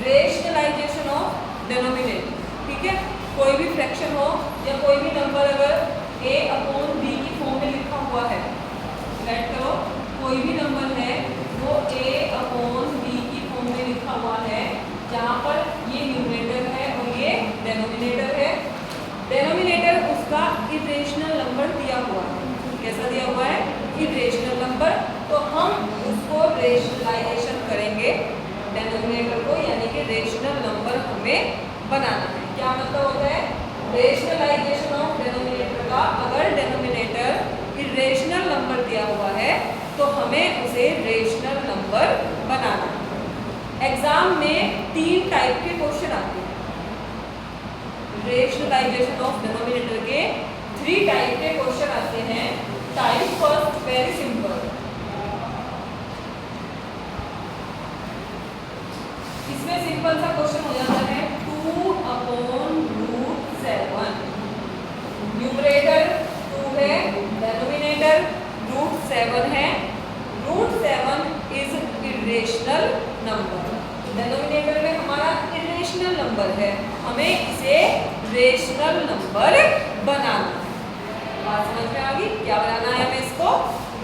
Rationalisation of denominator. ठीक है, कोई भी फ्रैक्शन हो या कोई भी नंबर अगर a अपॉन b की फॉर्म में लिखा हुआ है, राइट करो, कोई भी नंबर है वो a अपॉन b की फॉर्म में लिखा हुआ है, जहाँ पर ये न्यूमरेटर है और ये डेनोमिनेटर है। डेनोमिनेटर उसका इरेशनल नंबर दिया हुआ है। कैसा दिया हुआ है? Irrational number. तो हम उसको रेशनलाइजेशन करेंगे डेनोमिनेटर को, यानी कि रेशनल नंबर हमें बनाना है। क्या मतलब होता है रेशनलाइजेशन ऑफ डेनोमिनेटर का? अगर डेनोमिनेटर इरेशनल नंबर दिया हुआ है तो हमें उसे रेशनल नंबर बनाना है। एग्जाम में 3 टाइप के क्वेश्चन आते हैं। रेशनलाइजेशन ऑफ डिनोमिनेटर के 3 टाइप के क्वेश्चन आते हैं। टाइप फर्स्ट वेरी सिंपल, इसमें सिंपल सा क्वेश्चन हो जाता है 2 अपॉन रूट 7। न्यूमरेटर 2 है, डेनोमिनेटर रूट 7 है। Root 7 is irrational number. Denominator में हमारा इरेशनल नंबर है, हमें इसे रेशनल नंबर बनाना है। बात समझ में आ गई? क्या बनाना है हमें? इसको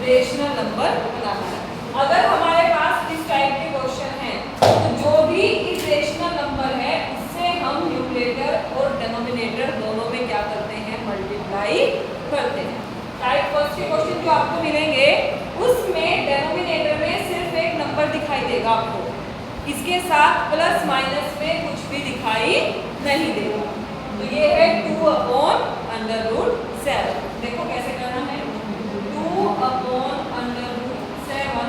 रेशनल नंबर बनाना है। अगर हमारे पास इस टाइप के क्वेश्चन हैं तो जो भी इरेशनल नंबर है उससे हम न्यूमरेटर और डेनोमिनेटर दोनों में क्या करते हैं? मल्टीप्लाई करते हैं। टाइप फर्स्ट के क्वेश्चन जो आपको मिलेंगे उसमें डेनोमिनेटर में सिर्फ एक नंबर दिखाई देगा आपको, इसके साथ प्लस माइनस में कुछ भी दिखाई नहीं देगा। तो ये है 2 अपॉन अंडर रूट 7। देखो कैसे करना है, 2 अपॉन अंडर रूट 7।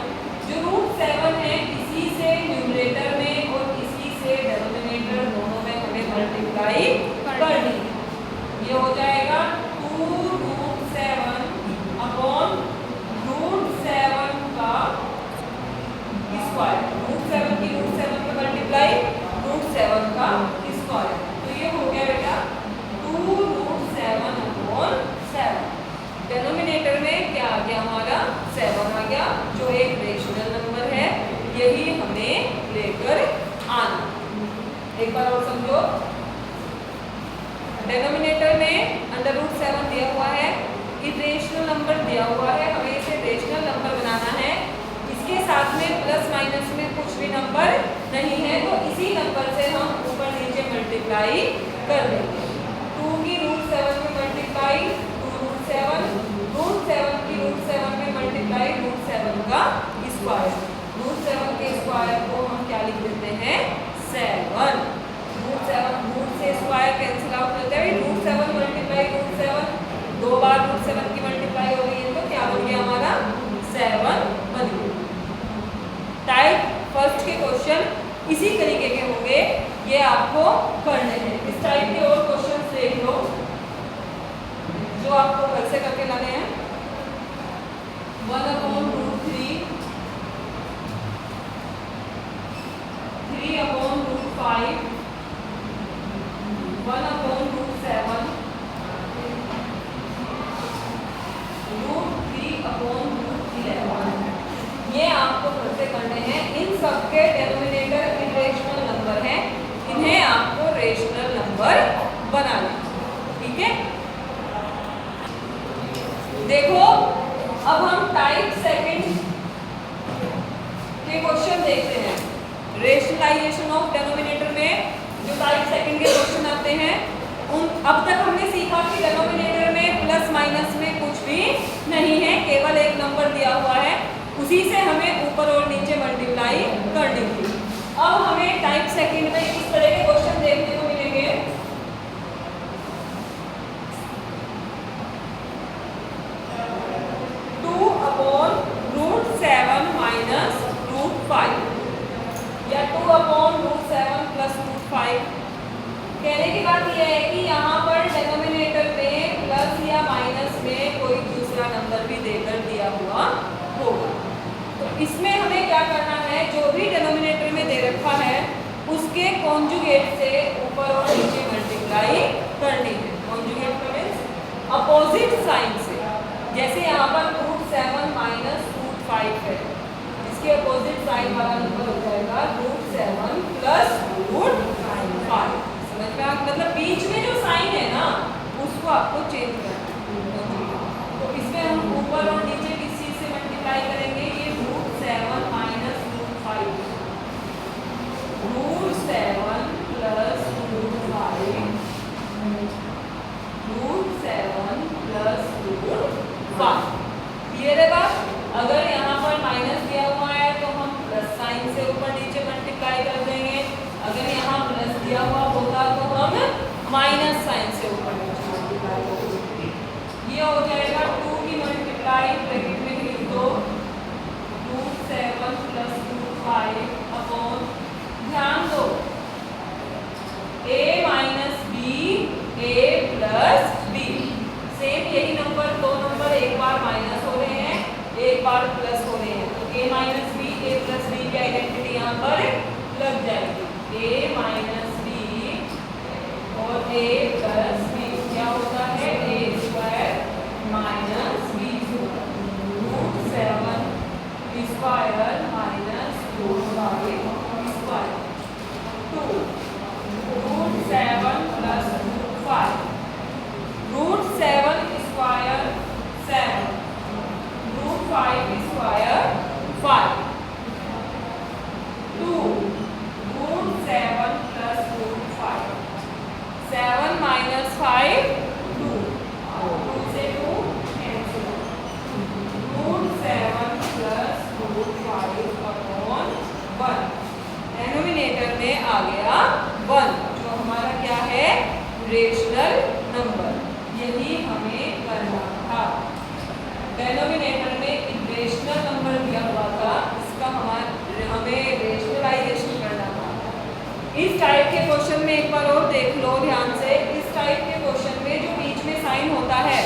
जो रूट 7 है इसी से न्यूमरेटर में और इसी से डेनोमिनेटर दोनों में हमें मल्टीप्लाई करनी है। ये हो जाएगा 2 रूट 7 अपॉन रूट 7 का स्क्वायर। रूट 7 की रूट 7 में मल्टीप्लाई, रूट 7 का स्क्वायर। तो ये हो गया बेटा 2 रूट 7 अपॉन 7। डेनोमिनेटर में क्या आ गया? हमारा 7 आ गया, जो एक रेशनल नंबर है। यही हमें लेकर आना। एक बार और समझो, डेनोमिनेटर में अंडर रूट 7 दिया हुआ है, इरेशनल नंबर दिया हुआ है, हमें इसे रेशनल नंबर बनाना है। इसके साथ में प्लस माइनस में कुछ भी नंबर नहीं है, तो इसी नंबर से हम ऊपर नीचे मल्टीप्लाई कर देंगे। 2 की रूट 7 में मल्टीप्लाई 2 रूट 7, रूट 7 की रूट 7 में मल्टीप्लाई रूट 7 का स्क्वायर। रूट 7 के स्क्वायर को हम क्या लिख देते हैं? 7। रूट 7 रूट से स्क्वायर कैंसिल आउट होता है। रूट 7 मल्टीप्लाई रूट 7, 2 बार रूट 7 की मल्टीप्लाई हो गई है, तो क्या बन गया हमारा? 7 बन गया। टाइप फर्स्ट के क्वेश्चन इसी तरीके के होंगे, ये आपको करने हैं। इस टाइप के और क्वेश्चन देख लो जो आपको घर से करके लाने हैं। 1 upon root 3, 3 upon root 5, 1 upon root 7, root 3 upon root 11। ये आपको घर से करने हैं। इन सबके डेनोमिनेटर इरेशनल नंबर हैं, इन्हें आपको रेशनल नंबर बनाना है। ठीक है, देखो अब हम टाइप सेकंड के क्वेश्चन देखते हैं। रेशनलाइजेशन ऑफ डेनोमिनेटर में जो टाइप सेकंड के क्वेश्चन आते हैं, उन अब तक हमने सीखा कि डेनोमिनेटर में प्लस माइनस में कुछ भी नहीं है, केवल एक नंबर दिया हुआ है, उसी से हमें ऊपर और नीचे मल्टीप्लाई करनी थी। अब हमें टाइप सेकंड में इस तरह के क्वेश्चन देखने को मिलेंगे। 2 अपॉन रूट 7 माइनस रूट 5 या 2 अपॉन रूट 7 प्लस रूट 5। कहने की बात यह है कि यहाँ पर डेनोमिनेटर में प्लस या माइनस में कोई दूसरा नंबर भी देकर दिया हुआ होगा। तो इसमें हमें क्या करना है, जो भी डेनोमिनेटर में दे रखा है उसके कॉन्जुगेट से ऊपर और नीचे मल्टीप्लाई करनी है। कॉन्जुगेट का मींस अपोजिट साइन से। जैसे यहाँ पर रूट 7 माइनस रूट 5 है, इसके अपोजिट साइन वाला नंबर हो जाएगा root 7 plus square minus root 5 square 2 root 7 plus root 5 root 7 square 7 root 5 square 5 2 root 7 plus root 5 7 minus 5 2 2 से 2 cancel root 7 plus root 5 upon 1 denominator में आ गया 1 जो हमारा क्या है रेशनल नंबर। यही हमें करना था। डेनोमिनेटर में एक रेशनल नंबर दिया हुआ था, इसका हमें रेशनलाइजेशन करना था। इस टाइप के क्वेश्चन में एक बार और देख लो ध्यान से। इस टाइप के क्वेश्चन में जो बीच में साइन होता है,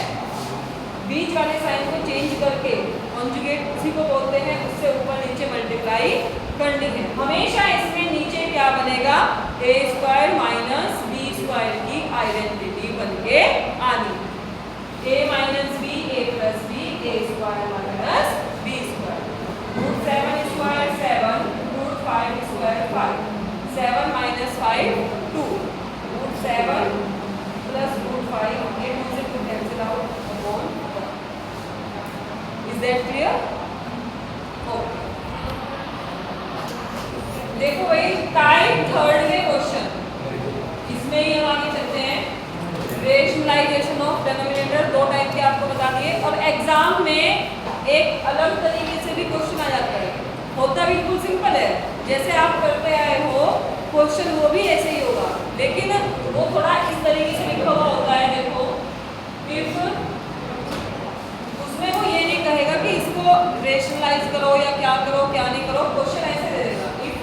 बीच वाले साइन को चेंज करके कॉन्जुगेट उसी को बोलते हैं, उससे ऊपर नीचे मल्टीप्लाई करनी है। हमेशा इसमें नीचे क्या बनेगा, a square minus b square की आइडेंटिटी बन के आनी। A minus b a plus b a square minus b square root 7 square 7 root 5 square 5 7 minus 5 2 root 7 plus root 5 ये 2 से 2 cancel out upon 1। Is that clear? Okay, देखो भाई type third के question, इसमें ही हम आगे चलते हैं। रेशनलाइजेशन ऑफ डिनोमिनेटर दो टाइप के आपको बता दिए, और एग्जाम में एक अलग तरीके से भी क्वेश्चन आ जाता है। होता बिल्कुल सिंपल है, जैसे आप करते आए हो क्वेश्चन वो भी ऐसे ही होगा, लेकिन वो थोड़ा इस तरीके से लिखा हुआ होता है। देखो इफ उसमें वो ये नहीं कहेगा कि इसको रेशनलाइज करो या क्या करो क्या नहीं करो, क्वेश्चन ऐसे दे देगा if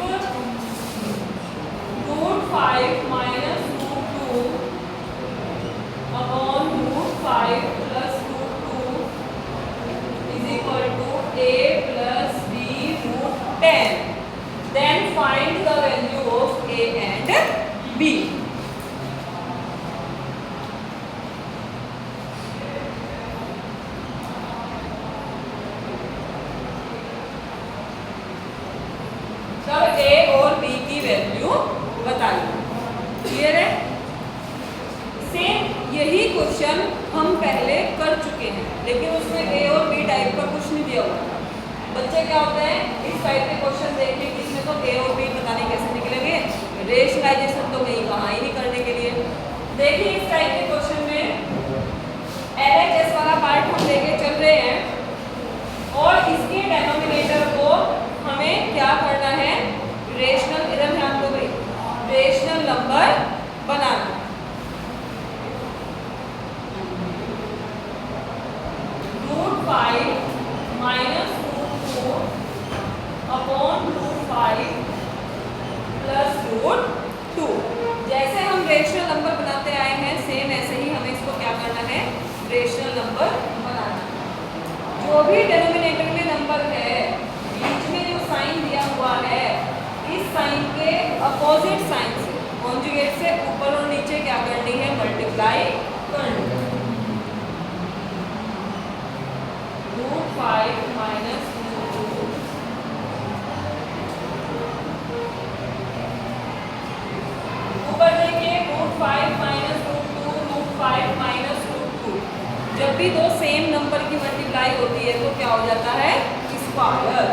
root 5 minus root 2 upon root 5 plus root 2 is equal to a plus b root 10, then find the value of a and b। तब a और b की वैल्यू बताइए। क्लियर है? सेम यही क्वेश्चन हम पहले कर चुके हैं, लेकिन उसमें ए और बी टाइप का कुछ नहीं दिया हुआ था। बच्चे क्या होते हैं, इस टाइप के क्वेश्चन देखने के इसमें तो ए और बी पता नहीं कैसे निकलेंगे, रेशनलाइजेशन तो कहीं कहाँ ही नहीं करने के लिए। देखिए इस टाइप के क्वेश्चन में LHS वाला पार्ट हम लेके चल रहे हैं, और इसके डेनोमिनेटर को हमें क्या करना है, रेशनल, इधर ध्यान दो भाई, रेशनल नंबर बनाना। Root 5 minus root 4 upon root 5 plus root 2। जैसे हम रेशनल नंबर बनाते आए हैं, सेम ऐसे ही हमें इसको क्या करना है, रेशनल नंबर बनाना। जो भी डिनोमिनेटर में नंबर है, बीच में जो साइन दिया हुआ है, इस साइन के अपोजिट साइन से कॉन्जुगेट से ऊपर और नीचे क्या करनी है, मल्टीप्लाई करनी है। रूट 5 माइनस रूट 2 ऊपर देखिए, root 5 minus root 2 root 5 minus root 2। जब भी दो सेम नंबर की मल्टीप्लाई होती है तो क्या हो जाता है, स्क्वायर।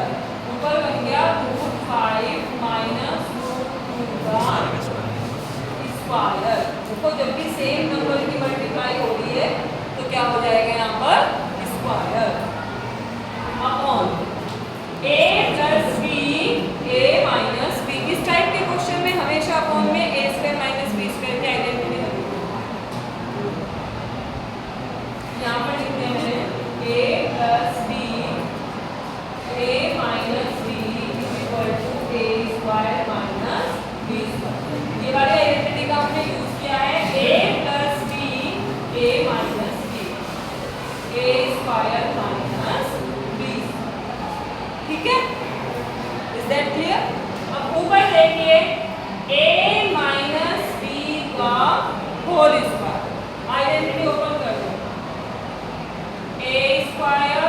ऊपर बन गया रूट 5 माइनस रूट 2 का स्क्वायर। देखो जब भी सेम नंबर की मल्टीप्लाई हो रही है तो क्या हो जाएगा यहाँ पर, square upon a plus b a minus b। इस टाइप के क्वेश्चन में हमेशा अपॉन में a square minus b square की आइडेंटिटी होती है। यहाँ पर लिखते हैं a plus b a minus b is equal to a square minus b square. ये वाली आइडेंटिटी का हमने यूज किया है, a plus b a minus b a square minus b। ठीक है, इज दैट क्लियर? अब ऊपर देखिए a माइनस b का होल स्क्वायर, आइडेंटिटी ओपन कर दो, a स्क्वायर